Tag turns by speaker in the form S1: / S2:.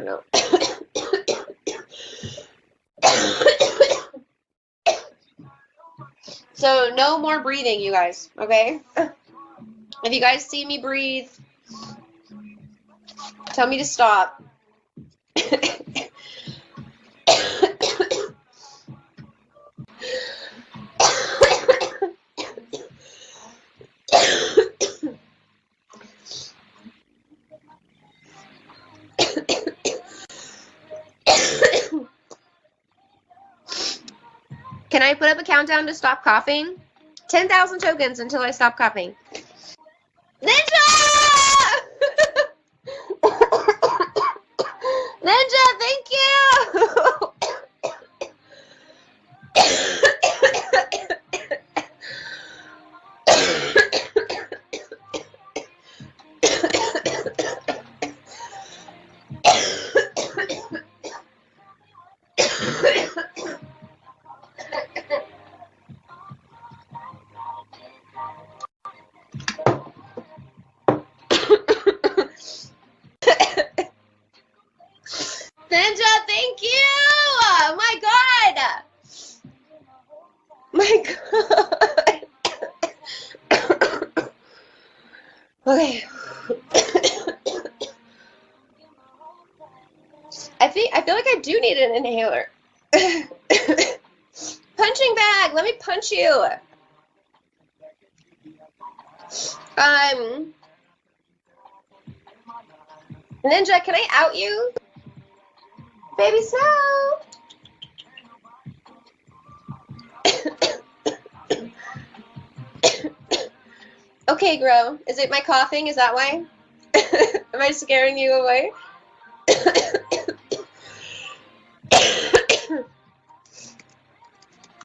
S1: know. So no more breathing, you guys, okay? If you guys see me breathe, tell me to stop. Can I put up a countdown to stop coughing? 10,000 tokens until I stop coughing. Ninja! Ninja, thank you! Ninja, thank you! Oh my god! My god! Okay. I feel like I do need an inhaler. Punching bag, let me punch you. Ninja, can I out you? Baby Snow! Okay, Grow. Is it my coughing? Is that why? Am I scaring you away?